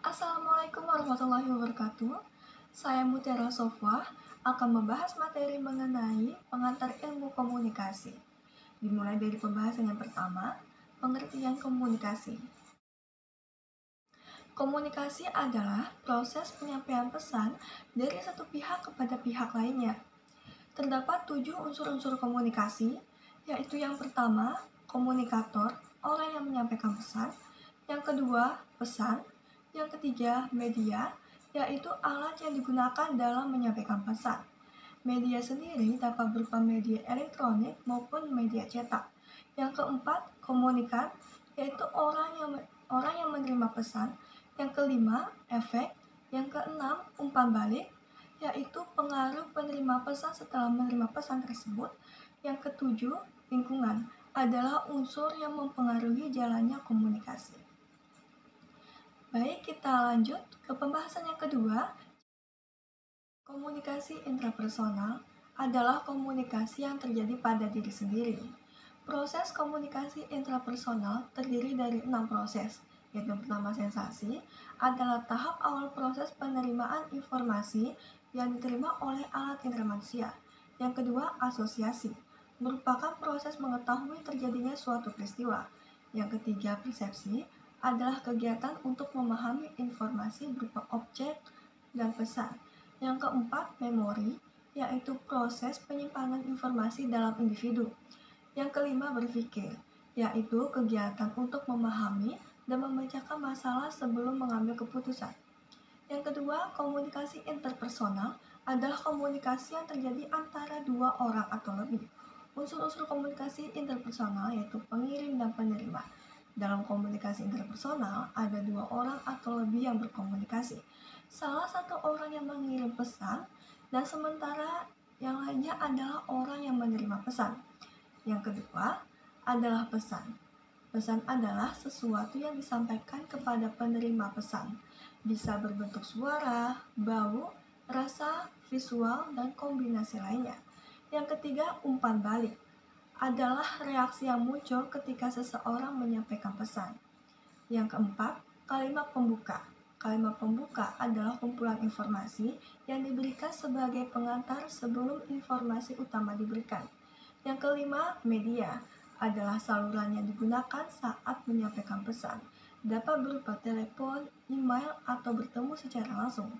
Assalamualaikum warahmatullahi wabarakatuh. Saya Mutiara Sofwa akan membahas materi mengenai pengantar ilmu komunikasi. Dimulai dari pembahasan yang pertama, pengertian komunikasi. Komunikasi adalah proses penyampaian pesan dari satu pihak kepada pihak lainnya. Terdapat 7 unsur-unsur komunikasi, yaitu yang pertama, komunikator, orang yang menyampaikan pesan. Yang kedua, pesan. Yang ketiga, media, yaitu alat yang digunakan dalam menyampaikan pesan. Media sendiri dapat berupa media elektronik maupun media cetak. Yang keempat, komunikan, yaitu orang yang menerima pesan. Yang kelima, efek. Yang keenam, umpan balik, yaitu pengaruh penerima pesan setelah menerima pesan tersebut. Yang ketujuh, lingkungan, adalah unsur yang mempengaruhi jalannya komunikasi. Baik, kita lanjut ke pembahasan yang kedua. Komunikasi intrapersonal adalah komunikasi yang terjadi pada diri sendiri. Proses komunikasi intrapersonal terdiri dari 6 proses, yaitu yang pertama sensasi, adalah tahap awal proses penerimaan informasi yang diterima oleh alat indera manusia. Yang kedua, asosiasi, merupakan proses mengetahui terjadinya suatu peristiwa. Yang ketiga, persepsi, adalah kegiatan untuk memahami informasi berupa objek dan pesan. Yang keempat, memori, yaitu proses penyimpanan informasi dalam individu. Yang kelima, berpikir, yaitu kegiatan untuk memahami dan memecahkan masalah sebelum mengambil keputusan. Yang kedua, komunikasi interpersonal adalah komunikasi yang terjadi antara dua orang atau lebih. Unsur-unsur komunikasi interpersonal yaitu pengirim dan penerima. Dalam komunikasi interpersonal, ada dua orang atau lebih yang berkomunikasi. Salah satu orang yang mengirim pesan, dan sementara yang lainnya adalah orang yang menerima pesan. Yang kedua adalah pesan. Pesan adalah sesuatu yang disampaikan kepada penerima pesan. Bisa berbentuk suara, bau, rasa, visual, dan kombinasi lainnya. Yang ketiga, umpan balik adalah reaksi yang muncul ketika seseorang menyampaikan pesan. Yang keempat, kalimat pembuka. Kalimat pembuka adalah kumpulan informasi yang diberikan sebagai pengantar sebelum informasi utama diberikan. Yang kelima, media adalah saluran yang digunakan saat menyampaikan pesan. Dapat berupa telepon, email, atau bertemu secara langsung.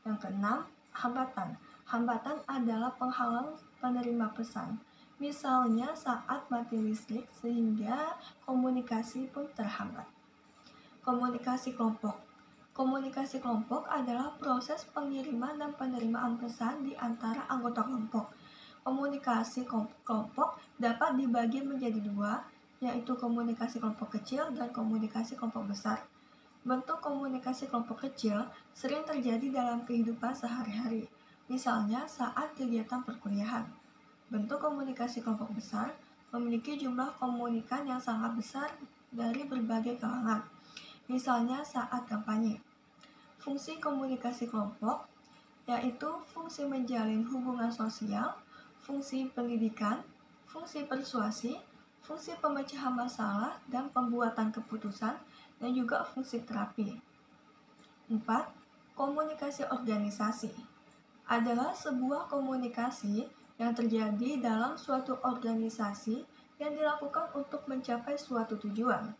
Yang keenam, hambatan. Hambatan adalah penghalang penerima pesan. Misalnya saat mati listrik sehingga komunikasi pun terhambat. Komunikasi kelompok. Komunikasi kelompok adalah proses pengiriman dan penerimaan pesan di antara anggota kelompok. Komunikasi kelompok dapat dibagi menjadi dua, yaitu komunikasi kelompok kecil dan komunikasi kelompok besar. Bentuk komunikasi kelompok kecil sering terjadi dalam kehidupan sehari-hari, misalnya saat kegiatan perkuliahan. Bentuk komunikasi kelompok besar memiliki jumlah komunikan yang sangat besar dari berbagai kalangan, misalnya saat kampanye. Fungsi komunikasi kelompok yaitu fungsi menjalin hubungan sosial, fungsi pendidikan, fungsi persuasi, fungsi pemecahan masalah dan pembuatan keputusan, dan juga fungsi terapi. 4. Komunikasi organisasi adalah sebuah komunikasi yang terjadi dalam suatu organisasi yang dilakukan untuk mencapai suatu tujuan.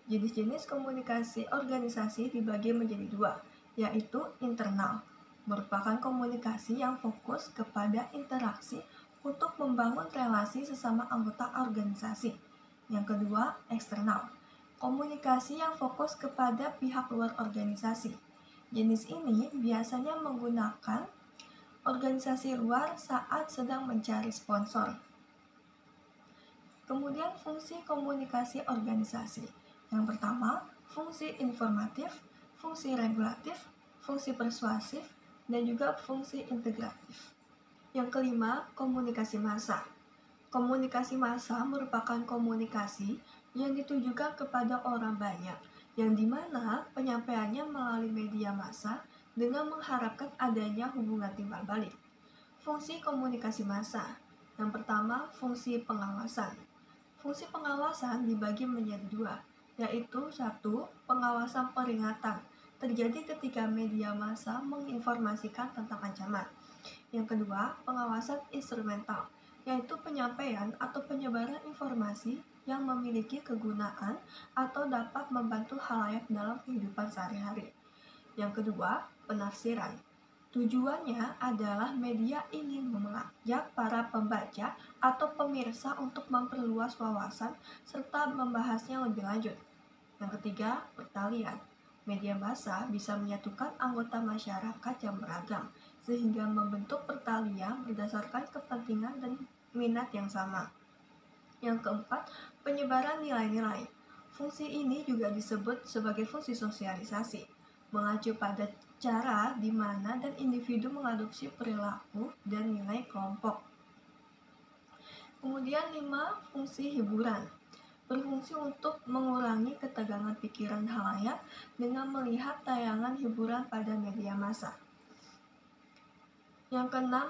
Jenis-jenis komunikasi organisasi dibagi menjadi dua, yaitu internal, merupakan komunikasi yang fokus kepada interaksi untuk membangun relasi sesama anggota organisasi. Yang kedua, eksternal, komunikasi yang fokus kepada pihak luar organisasi. Jenis ini biasanya menggunakan organisasi luar saat sedang mencari sponsor. Kemudian fungsi komunikasi organisasi. Yang pertama, fungsi informatif, fungsi regulatif, fungsi persuasif, dan juga fungsi integratif. Yang kelima, komunikasi massa. Komunikasi massa merupakan komunikasi yang ditujukan kepada orang banyak, yang dimana penyampaiannya melalui media massa dengan mengharapkan adanya hubungan timbal balik. Fungsi komunikasi massa. Yang pertama, fungsi pengawasan. Fungsi pengawasan dibagi menjadi dua, yaitu 1. Pengawasan peringatan, terjadi ketika media massa menginformasikan tentang ancaman. Yang kedua, pengawasan instrumental, yaitu penyampaian atau penyebaran informasi yang memiliki kegunaan atau dapat membantu khalayak dalam kehidupan sehari-hari. Yang kedua, penafsiran. Tujuannya adalah media ingin mengajak para pembaca atau pemirsa untuk memperluas wawasan serta membahasnya lebih lanjut. Yang ketiga, pertalian. Media massa bisa menyatukan anggota masyarakat yang beragam, sehingga membentuk pertalian berdasarkan kepentingan dan minat yang sama. Yang keempat, penyebaran nilai-nilai. Fungsi ini juga disebut sebagai fungsi sosialisasi, mengacu pada cara di mana dan individu mengadopsi perilaku dan nilai kelompok. Kemudian 5, fungsi hiburan. Berfungsi untuk mengurangi ketegangan pikiran khalayak dengan melihat tayangan hiburan pada media massa. Yang keenam,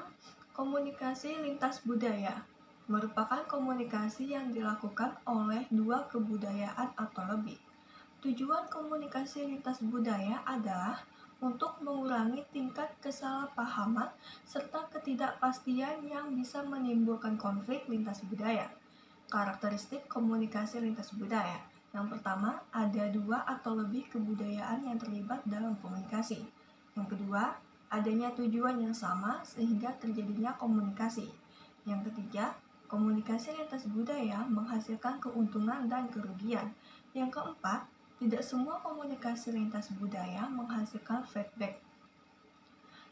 komunikasi lintas budaya. Merupakan komunikasi yang dilakukan oleh dua kebudayaan atau lebih. Tujuan komunikasi lintas budaya adalah untuk mengurangi tingkat kesalahpahaman serta ketidakpastian yang bisa menimbulkan konflik lintas budaya. Karakteristik komunikasi lintas budaya. Yang pertama, ada dua atau lebih kebudayaan yang terlibat dalam komunikasi. Yang kedua, adanya tujuan yang sama sehingga terjadinya komunikasi. Yang ketiga, komunikasi lintas budaya menghasilkan keuntungan dan kerugian. Yang keempat, tidak semua komunikasi lintas budaya menghasilkan feedback.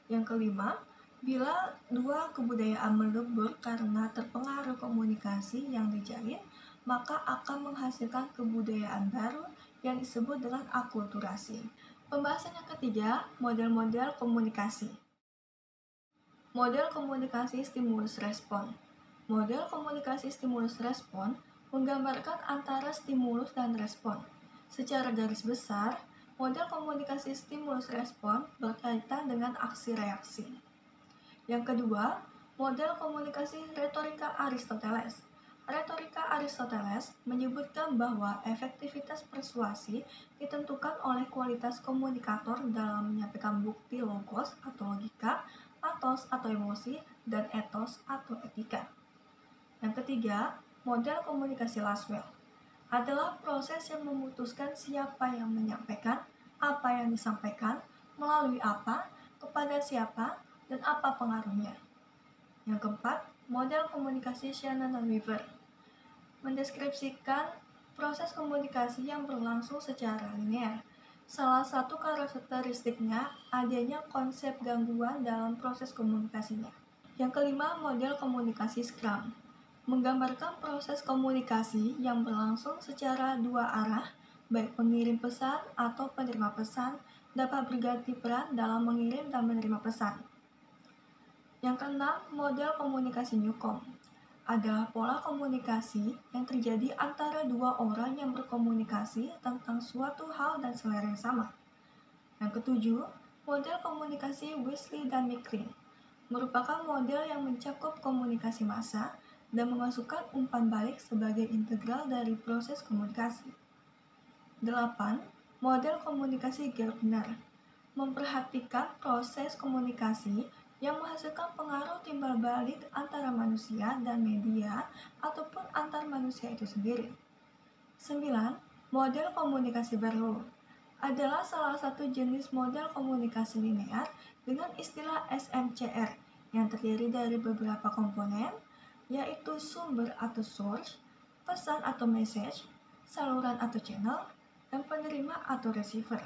Yang kelima, bila dua kebudayaan melebur karena terpengaruh komunikasi yang dijalin, maka akan menghasilkan kebudayaan baru yang disebut dengan akulturasi. Pembahasan yang ketiga, model-model komunikasi. Model komunikasi stimulus respon. Model komunikasi stimulus respon menggambarkan antara stimulus dan respon. Secara garis besar, model komunikasi stimulus respon berkaitan dengan aksi reaksi. Yang kedua, model komunikasi retorika Aristoteles. Retorika Aristoteles menyebutkan bahwa efektivitas persuasi ditentukan oleh kualitas komunikator dalam menyampaikan bukti logos atau logika, pathos atau emosi, dan ethos atau etika. Yang ketiga, model komunikasi Laswell adalah proses yang memutuskan siapa yang menyampaikan, apa yang disampaikan, melalui apa, kepada siapa, dan apa pengaruhnya. Yang keempat, model komunikasi Shannon dan Weaver mendeskripsikan proses komunikasi yang berlangsung secara linear. Salah satu karakteristiknya adanya konsep gangguan dalam proses komunikasinya. Yang kelima, model komunikasi Scrum menggambarkan proses komunikasi yang berlangsung secara dua arah, baik pengirim pesan atau penerima pesan dapat berganti peran dalam mengirim dan menerima pesan. Yang keenam, model komunikasi Newcomb adalah pola komunikasi yang terjadi antara dua orang yang berkomunikasi tentang suatu hal dan selera yang sama. Yang ketujuh, model komunikasi Wesley dan Miklin merupakan model yang mencakup komunikasi massa dan memasukkan umpan balik sebagai integral dari proses komunikasi. 8. Model komunikasi Gertner memperhatikan proses komunikasi yang menghasilkan pengaruh timbal balik antara manusia dan media ataupun antar manusia itu sendiri. 9. Model komunikasi Berlow adalah salah satu jenis model komunikasi linear dengan istilah SMCR yang terdiri dari beberapa komponen, yaitu sumber atau source, pesan atau message, saluran atau channel, dan penerima atau receiver.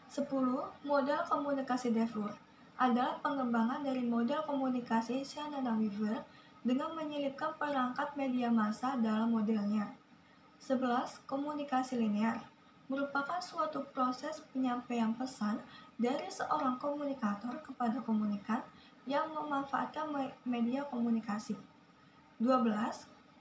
10. Model komunikasi Devur adalah pengembangan dari model komunikasi Shannon dan Weaver dengan menyelipkan perangkat media massa dalam modelnya. 11. Komunikasi linear merupakan suatu proses penyampaian pesan dari seorang komunikator kepada komunikan yang memanfaatkan media komunikasi. 12.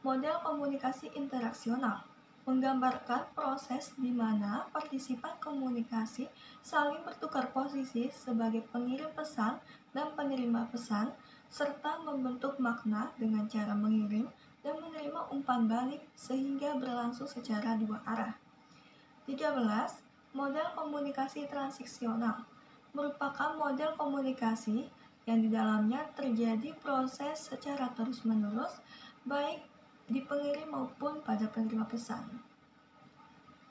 Model komunikasi interaksional menggambarkan proses di mana partisipan komunikasi saling bertukar posisi sebagai pengirim pesan dan penerima pesan serta membentuk makna dengan cara mengirim dan menerima umpan balik sehingga berlangsung secara dua arah. 13. Model komunikasi transisional merupakan model komunikasi yang di dalamnya terjadi proses secara terus-menerus, baik di pengirim maupun pada penerima pesan.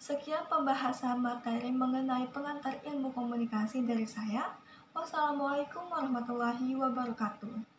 Sekian pembahasan materi mengenai pengantar ilmu komunikasi dari saya. Wassalamualaikum warahmatullahi wabarakatuh.